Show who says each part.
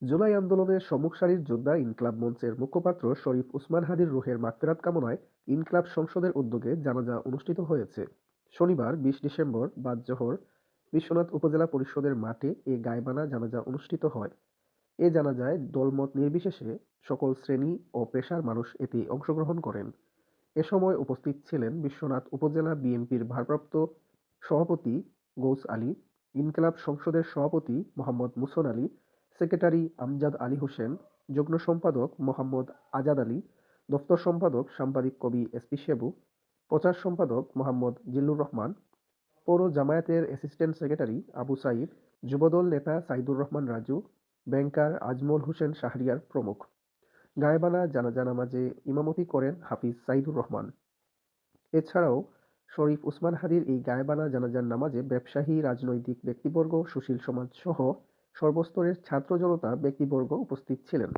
Speaker 1: জুলাই আন্দোলনের সম্মুখ সারির যোদ্ধা ইনকলাব মঞ্চের মুখপাত্র শরীফ উসমান হাদির রুহের মাগফিরাত কামনায় ইনকলাব সংসদের উদ্যোগে জানাজা অনুষ্ঠিত হয়েছে। শনিবার ২০ ডিসেম্বর বাদ জোহর বিশ্বনাথ উপজেলা পরিষদের মাঠে এ গায়বানা জানাজা অনুষ্ঠিত হয়। এ জানাজায় দলমত নির্বিশেষে সকল শ্রেণী ও পেশার মানুষ এতে অংশগ্রহণ করেন। এ সময় উপস্থিত ছিলেন বিশ্বনাথ উপজেলা বিএনপির ভারপ্রাপ্ত সভাপতি গৌস আলী, ইনকিলাব সংসদের সভাপতি মোহাম্মদ মুছন আলী, সেক্রেটারি আমজাদ আলী হোসেন, যুগ্ম সম্পাদক মোহাম্মদ আজাদ আলী, দফতর সম্পাদক সাংবাদিক কবি এসপি শেবু, প্রচার সম্পাদক মোহাম্মদ জিল্লুর রহমান, পৌর জামায়াতের অ্যাসিস্ট্যান্ট সেক্রেটারি আবু সাঈদ, যুবদল নেতা সাইদুর রহমান রাজু, ব্যাংকার আজমল হোসেন শাহরিয়ার প্রমুখ। গায়েবানা জানাজা নামাজে ইমামতি করেন হাফিজ সাইদুর রহমান। এছাড়াও শরীফ উসমান হাদির এই গায়েবানা জানাজার নামাজে ব্যবসায়ী, রাজনৈতিক ব্যক্তিবর্গ, সুশীল সমাজসহ সর্বস্তরের ছাত্র জনতা ব্যক্তিবর্গ উপস্থিত ছিলেন।